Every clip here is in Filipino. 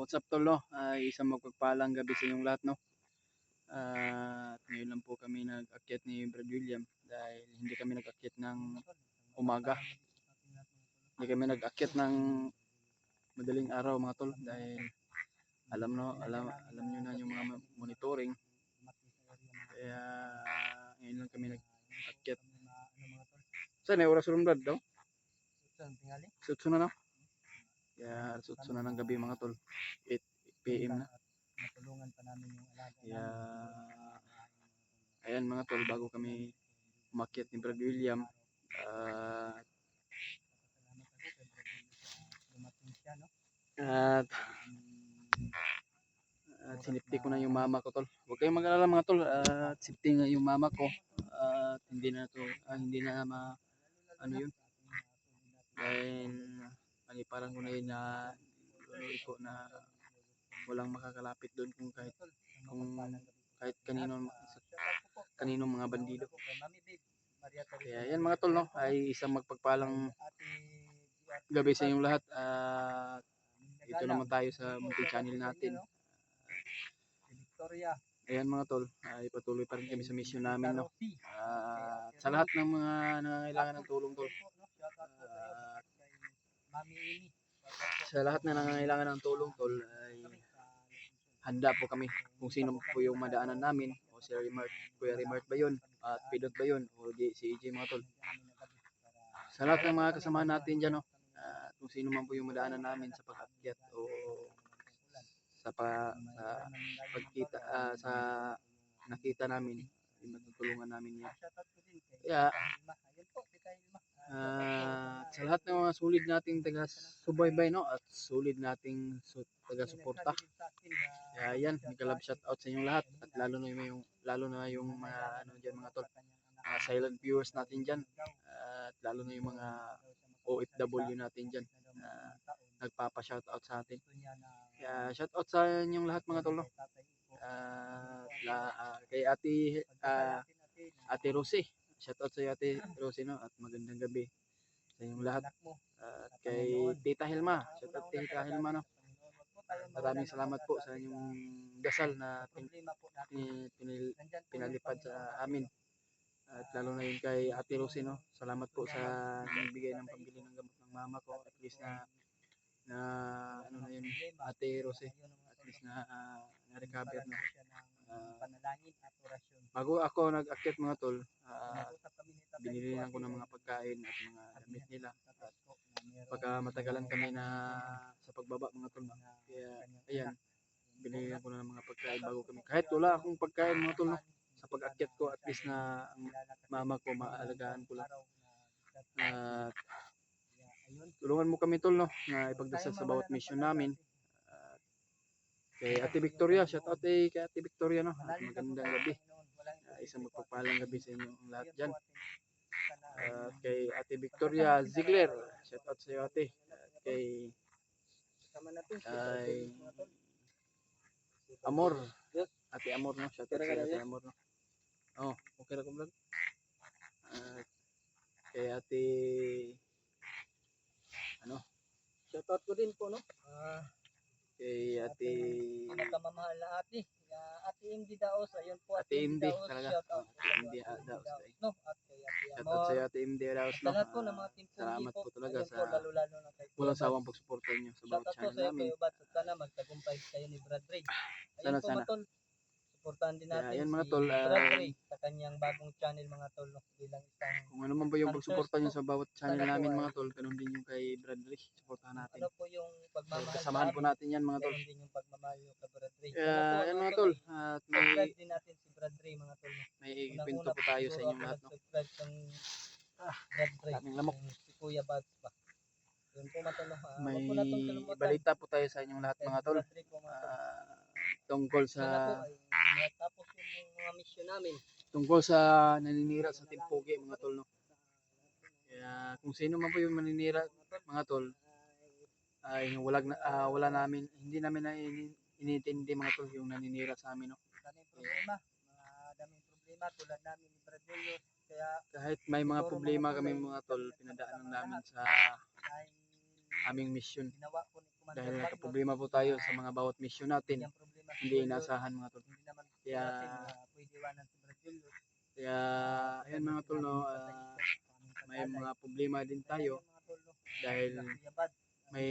What's up tol, no? Isang magpagpalang gabi sa inyong lahat, no? Ngayon lang po kami nag-akyat ni Brad William dahil hindi kami nag-akyat ng umaga. Hindi kami nag-akyat ng madaling araw mga tol dahil alam nyo na yung mga monitoring. Kaya ngayon lang kami nag-akyat. Saan may oras rin Brad, no? Sutso na, no? Kaya sutso na ng gabi mga tol. 8 PM na. Natulungan pa namin yung alaga. Kaya ayan mga tol, bago kami umakyat ni Brad William, at sinipti ko na yung mama ko tol. Huwag kayong mag-alala mga tol, at sipti na yung mama ko at hindi na ano yun, dahil paniparan ko na yun na iko na walang makakalapit doon kung kahit kaninong mga bandido. Kaya yan mga tol, no, ay isang magpagpalang gabi sa inyong lahat. Dito naman tayo sa munting channel natin. Ayan mga tol, ay patuloy pa rin kami sa mission namin, no. Sa lahat ng mga nangangailangan ng tulong tol, sa lahat na nangangailangan ng tulong tol, ay handa po kami kung sino po yung madaanan namin, o si Kuya Remart ba yun, at Pidot ba yun, o si EJ mga tol. Sa lahat ng mga kasama natin dyan, no, kung sino man po yung madaanan namin sa pag-akyat o sa pagkita, sa nakita namin, matutulungan namin yan. Kaya sa lahat ng mga sulit nating taga-subaybay, no, at sulit nating taga-suporta, kaya yan, may shout out sa inyong lahat, at lalo na yung mga ano diyan mga tol, silent viewers natin diyan, at lalo na yung mga OFW natin diyan, nagpapa-shout out sa atin. Kaya shout out sa inyong lahat mga tol, no. Kay Ate Rosie, shout out sa Ate Rosie, no, at magandang gabi sa inyong lahat. At kay Tita Hilma, shout out Tita Hilma, no. Maraming salamat po sa inyong dasal na pinalipad sa amin. At lalo na yun kay Ate Rosie, no. Salamat po sa nagbigay ng pambili ng gamot ng mama ko. At least na ano na yun, Ate Rosie, at least na na-recover na. Bago ako nag-akyat mga tol, binili lang ko ng mga pagkain at mga damit nila. At pagka matagalan kami na sa pagbaba mga tol, kaya ayan, binili lang ko ng mga pagkain bago kami. Kahit wala akong pagkain mga tol, no, sa pag-akyat ko, at least na ang mama ko maalagaan ko lang. At tulungan mo kami tol, no, na ipagdasal sa bawat mission namin. Kay Ate Victoria, shout out kay Ate Victoria, no. At magandang gabi. Isang magpagpalang gabi sa inyo ang lahat dyan. Kay Ate Victoria Ziegler, shout out sa iyo ate. Kay Amor, Ate Amor, no, shout out sa Ate Amor, no. Oh, okay ra ko vlog. Kay Ate Shout out ko din po, no. Kay Ate Pinakamamahal na ate. Ate MD Daos, ayun po. Ate MD Daos, talaga. shout out. Ate MD Daos. No, at kay Ate Shout out sa iyo Ate MD Daos, no. Lahat po ng mga team Salamat po talaga sa lalo na kay walang sawang pagsuporta niyo sa bawat channel namin. Shout out po sa sana magtagumpay kayo ni Brad Ray. Sana. Suportahan din natin ayan, mga tol, Brad Ray sa kanyang bagong channel mga tol, no, bilang isang kung ano man ba yung pagsuporta niyo sa bawat channel namin mga tol, ganun din yung kay Brad Ray. Suportahan natin. Ano po yung pagmamahal? Kasamahan po natin yan mga tol. Ganun din yung pagmamahal yung kay Brad Ray. Ayan mga tol, at subscribe din natin si Brad Ray mga tol. May ikwento po tayo sa inyong lahat, no. Subscribe ng Brad Ray. Si Kuya Bags pa. Yun po mga tol. May balita po tayo sa inyong lahat mga tol. Tungkol sa tapos yung mga mission namin. Tungkol sa naninira sa Timpogi mga tol, no. Kaya kung sino man po yung maninira mga tol, ay hindi namin na inintindi mga tol yung naninira sa amin, no. Daming problema tulad namin ni Brad Ray. Kaya kahit may mga problema kami mga tol, pinadaanan namin sa aming mission. Ginawa ko ni Commander dahil Magnus, nagka-problema po tayo sa mga bawat mission natin. bigyan problema si Hindi Julio, inaasahan mga tol. hindi naman Kaya, natin na pwede iwanan si Brad Julius. kaya ayan mga tol, no, may mga problema din tayo dahil may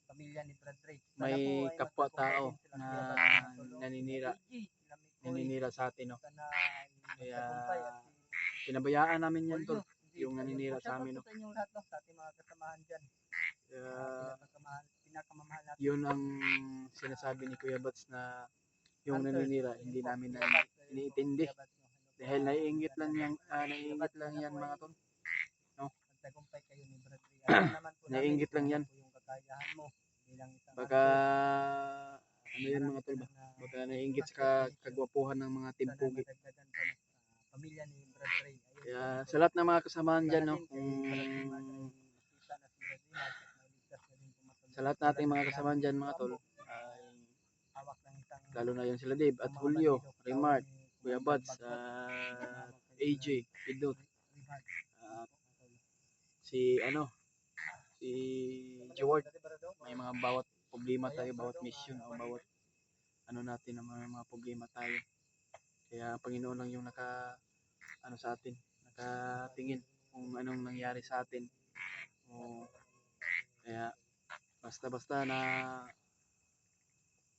pamilya ni Brad Ray. may Sana po ay kapwa magtagumpay tao din sila, na Kuya Bad, mga tol, no? naninira, Luigi, Lamikoy, naninira sa atin, no. sana ay Kaya magtagumpay at si pinabayaan namin yan tol, Julio, hindi, yung naninira ayun po, sa amin, no. shoutout po sa inyong lahat, no, sa ating mga kasamahan dyan. Kaya Pinakamamahal natin. yun ang sinasabi ni Kuya Bats na yung Hunters, naninira ayun hindi po, namin Kuya Bad, ayun po, iniintindi Kuya Bad, no, hello po, dahil naiingit lang magandang yan, gabi. naiingit lang yan mga tol. Magtagumpay kayo ni Brad Ray. Alam naman po namin Naiingit lang kung yan. ano po yung kakayahan mo bilang isang Baka hunter. ano yan mga tol ba? Baka naiingit sa kagwapuhan ng mga Sana timpugi. madagdagan pa ng pamilya ni Brad Ray. Ayun Kaya po, sa lahat ng mga kasamahan dyan, no, sana din kay Brad Ray ay makita na si Brad Ray at mailigtas na din po matuloy. sa lahat nating mga kasamahan dyan mga tol, ay Hawak ng isang lalo na yun sila Dave at mga Julio, bandido, Remart, tawag ni Kuya Commander Bats, Bagbag, AJ, Pidot, Ribad. at si ano, si Jeward. May mga bawat problema tayo, bawat mission o bawat ano natin, ng mga problema tayo. Kaya ang Panginoon lang yung ano sa atin, nakatingin kung anong nangyari sa atin. O kaya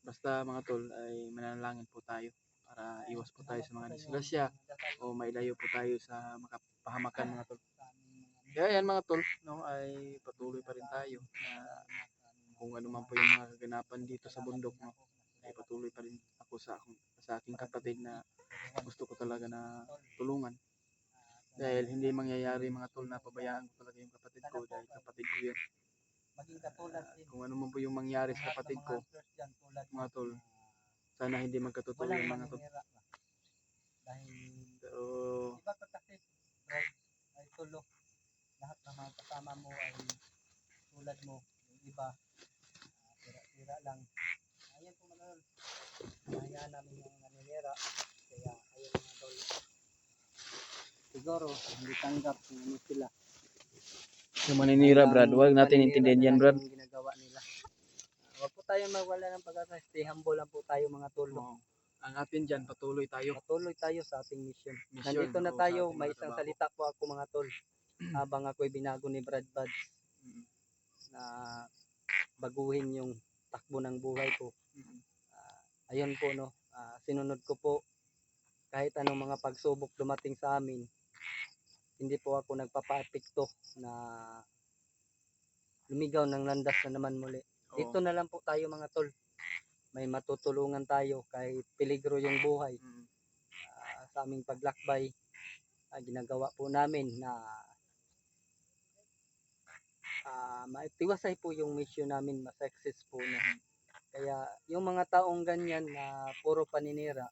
basta mga tol ay manalangin po tayo para iwas po tayo sa mga disgrasya o mailayo po tayo sa makapahamakan mga tol. Kaya yan mga tol, no, ay patuloy pa rin tayo na kung ano man po yung mga kaganapan dito sa bundok, no, ay patuloy pa rin ako sa aking kapatid na gusto ko talaga na tulungan. Dahil hindi mangyayari mga tol na pabayaan ko talaga yung kapatid ko dahil kapatid ko yan. Maging katulad din Kung ano man po yung mangyari sa kapatid ko, mga tol, sana hindi magkatotoo yung mga tol. dahil Pero iba pa kasi Brad ay tulo, lahat ng mga kasama mo ay tulad mo, yung iba tira-tira lang. Ayan po mga tol, hayaan namin yung naninira, kaya ayun mga tol, siguro hindi tanggap kung ano sila. yung maninira Brad, huwag natin intindihan yan Brad. Yung ginagawa nila. Huwag po tayo magwala ng pag-asa, stay humble lang po tayo mga tol. Oo. Ang atin dyan, patuloy tayo. Patuloy tayo sa ating mission. Mission, Nandito na oo, tayo, sa ating may mga isang trabaho. salita po ako mga tol. Habang ako'y binago ni Brad Buds Mm. na baguhin yung takbo ng buhay ko. Mm. Ayun po no, sinunod ko po kahit anong mga pagsubok dumating sa amin. Hindi po ako nagpapa-epekto na lumigaw ng landas na naman muli. Oo. Dito na lang po tayo mga tol. May matutulungan tayo kahit peligro yung buhay. Mm. Sa aming paglakbay, ginagawa po namin na maitiwasay po yung mission namin, ma-success po na. Kaya yung mga taong ganyan na puro paninira,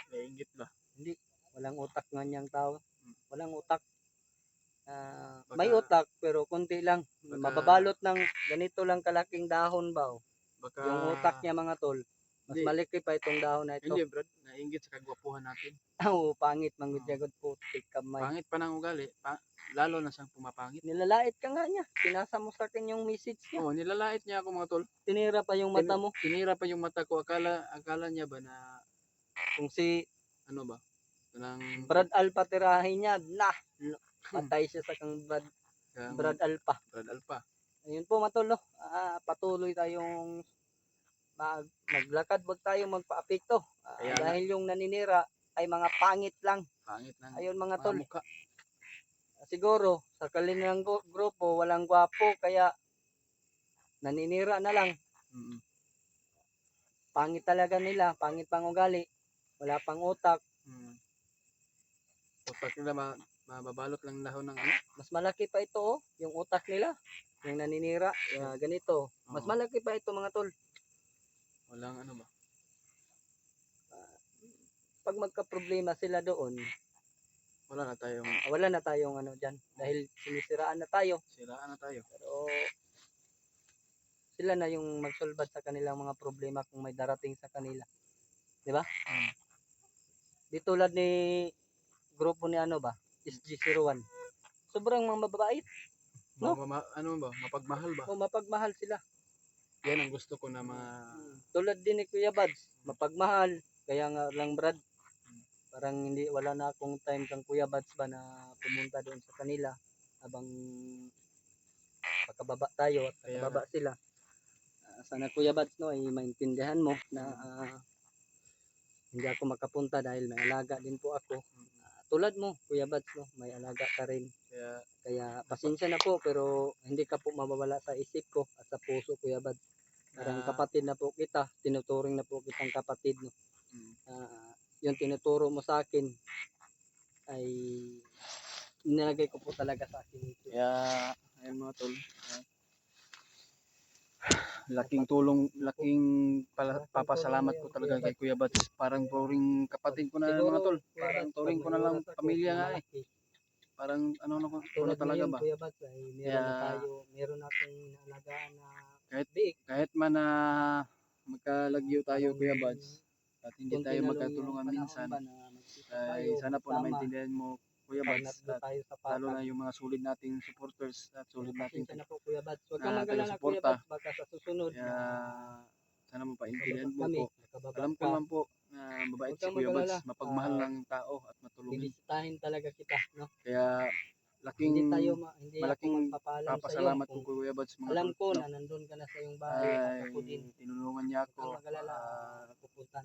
Nainggit ba? hindi, walang utak nga niyang tao. Walang utak. Baka- May utak pero konti lang. baka- Mababalot ng ganito lang kalaking dahon ba? Baka Yung utak niya mga tol, mas Hindi. malaki pa itong dahon na ito. Hindi Brad, nainggit sa kagwapuhan natin. Oo, pangit manggudyagot po, kamay. Pangit pa ng ugali, lalo na siyang pumapangit. Nilalait ka nga niya. Pinasa mo sa akin yung message niya. Oo, nilalait niya ako mga tol. Tinira pa yung mata mo. Tinira pa yung mata ko. Akala niya ba na Kung si ano ba? Nang Brad Alpa tirahin niya, patay siya sa kang Brad Alpa. Brad Alpa. Ayun po matolo. Patuloy tayong maglakad, wag tayong magpa-apekto. Kaya Dahil yung naninira ay mga pangit lang. Pangit ng Ayun mga mga tol. mukha. Siguro sa kanilang grupo walang gwapo kaya naninira na lang. Mm. Pangit talaga nila, pangit pang ugali. Wala pang utak. Mm. Utak nila mababalot lang dahon ng ano. Mas malaki pa ito yung utak nila. Yung naninira, ganito. Mas Oo. malaki pa ito mga tol. Walang ano ba? Pag magka-problema sila doon, Wala na tayong ano diyan dahil sinisiraan na tayo. siraan na tayo. Pero sila na yung magsolbat sa kanilang mga problema kung may darating sa kanila. 'Di ba? Di tulad ni grupo ni ano ba? SG01. Sobrang mga mababait. No? Ano ba? Mapagmahal ba? O mapagmahal sila. yan ang gusto ko na Tulad din ni Kuya Bads, mapagmahal. Kaya nga lang Brad, parang wala na akong time kang Kuya Bads ba na pumunta doon sa kanila habang pakababa tayo at Kaya pakababa sila. Sana Kuya Bads no ay maintindihan mo na hindi ako makapunta dahil may alaga din po ako. Tulad mo Kuya Bads no, may alaga ka rin. Kaya pasensya na po pero hindi ka po mawawala sa isip ko at sa puso Kuya Bads. Parang kapatid na po kita, tinuturing na po kitang kapatid no. Yung tinuturo mo sa akin ay nilagay ko po talaga sa akin ito. kaya ayun mga tol, laking tulong, laking papasalamat ko talaga kay Kuya Bats. Parang turing kapatid ko na mga tol. Parang turing ko na lang pamilya nga eh. Parang ano ko Tulad talaga ngayon, ba. Kuya Bats, ay meron akong inaalagaan na Kahit man na magkalagyo tayo Kuya Bats at hindi konti tayo na lang magkatulungan yung minsan, panahon ba na magkita ay tayo, sana po na magsama, maintindihan mo Kuya pag Bats, natlo at tayo sa lalo patag. na yung mga sulit nating supporters at sulit nating Pasensya na po Kuya Bats. Huwag na kang mag-alala Kuya taga-suporta. Bats, baka sa susunod Kaya sana mo paintindihan mo kami, po. nakababa Alam ko ka. naman po na mabait Huwag si kang Kuya mag-alala. Bats, mapagmahal ng tao at matulungin. Bibisitahin talaga kita, no? Kaya Hindi malaking ako magpapaalam sa iyo. papasalamat ko Kuya Bats mga Alam tol, ko no? na nandun ka na sa iyong bahay at Ay ako din. tinulungan niya Huwag kang ako. mag-alala. Pupuntahan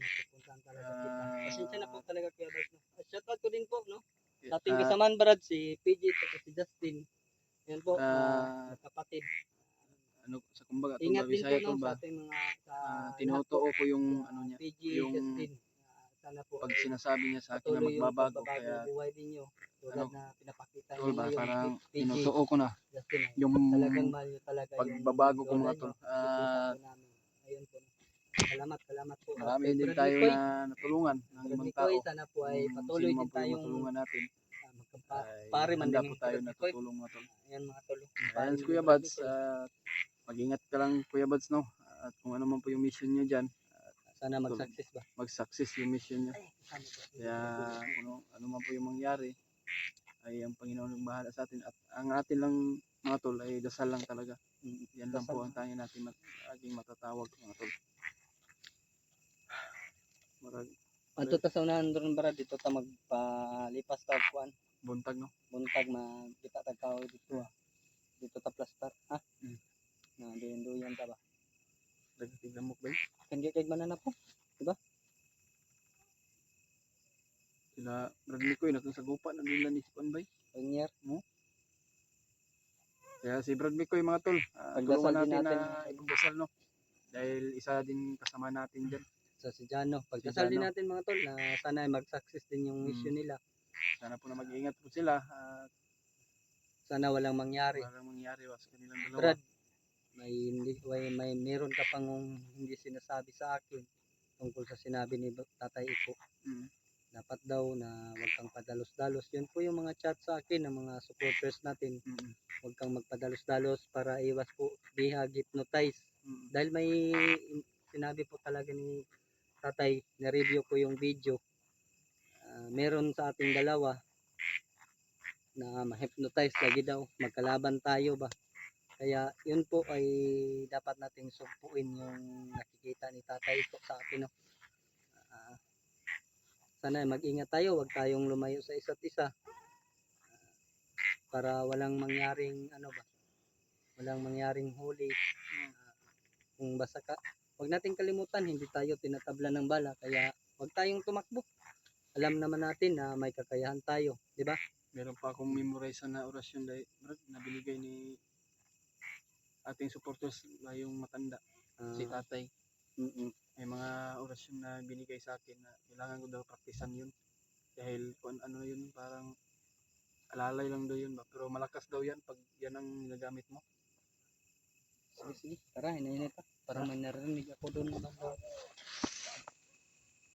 talaga kita. Pasensya na po talaga Kuya Bats. Shoutout ko din po, no? Sa ating kasamaan Brad, si PJ at si Justin. Yan po, kapatid. Ano sa kumbaga tol Ingat ba din po Bisaya no, tol ba? sa ating mga Tinutuo ko yung ano niya, PG, yung Justin. Sana po pag sinasabi niya sa akin na patuloy yung magbabago, pagbabago kaya buhay ninyo. Tulad na pinapakita tol niyo ba ngayon, parang PG, tinutuo ko na Justin. yung Talagang mahal nyo talaga pagbabago ko yung mga lola tol. nyo. Nakikita po namin. Ayun po. Salamat po. Marami Kay din Brad tayo Mikoy. na natulungan ng Brad ibang Mikoy, tao. sana po ay Kung patuloy sino man din po yung tayong matulungan natin, pare man handa din po yung tayo Brad na Mikoy. tutulong mga tol. Ayan mga tol. Ayan Kuya Bads, mag-ingat ka lang Kuya Bads no. At kung ano man po yung mission niyo diyan, sana mag-success ba? Mag-success yung mission niyo. Kaya ano man po yung mangyari, ay ang Panginoon ang bahala sa atin. At ang atin lang mga tol ay dasal lang talaga. Yan lang po ang tanging natin maging matatawag mga tol. Ato ta sa unahan doon bara dito ta magpalipas ta kuan. Buntag no. Buntag makita ta kao dito Dito ta plaster ha. Na duyan ta ba. Tignan mo ba? Kan kay manana po, di ba? Sila Brad Mikoy nakasagupa na nila ni Juan Bay. Panyar mo. Kaya si Brad Mikoy mga tol, pagdasal tulungan din natin natin na ipagdasal no. Dahil isa din kasama natin diyan. sa si Jano. Pagdasal din natin mga tol na sana ay mag-success din yung mission nila. Sana po na mag-iingat po sila. Sana walang mangyari. Walang mangyari sa kanilang dalawa. Brad, may meron ka pang hindi sinasabi sa akin tungkol sa sinabi ni Tatay Iko. Dapat daw na wag kang padalos-dalos. Yun po yung mga chat sa akin ng mga supporters natin. Wag kang magpadalos-dalos para iwas po bihag, hypnotize. Dahil may sinabi po talaga ni Tatay, na-review ko yung video. Meron sa ating dalawa na ma-hypnotize lagi daw. Magkalaban tayo ba? Kaya yun po ay dapat nating sumpuin yung nakikita ni Tatay po sa akin. No? Sana mag-ingat tayo, wag tayong lumayo sa isa't isa. Para walang mangyaring walang mangyaring huli. Kung basta ka, wag nating kalimutan, hindi tayo tinatabla ng bala, kaya wag tayong tumakbo. Alam naman natin na may kakayahan tayo, di ba? Meron pa akong memorize na orasyon na binigay ni ating supporters na yung matanda, si Tatay. May mga orasyon na binigay sa akin na kailangan ko daw praktisan yun. Dahil kung ano yun, parang alalay lang daw yun ba. Pero malakas daw yan pag yan ang ginagamit mo. Sige, tara, hinahinay pa. Parang may narinig ako doon.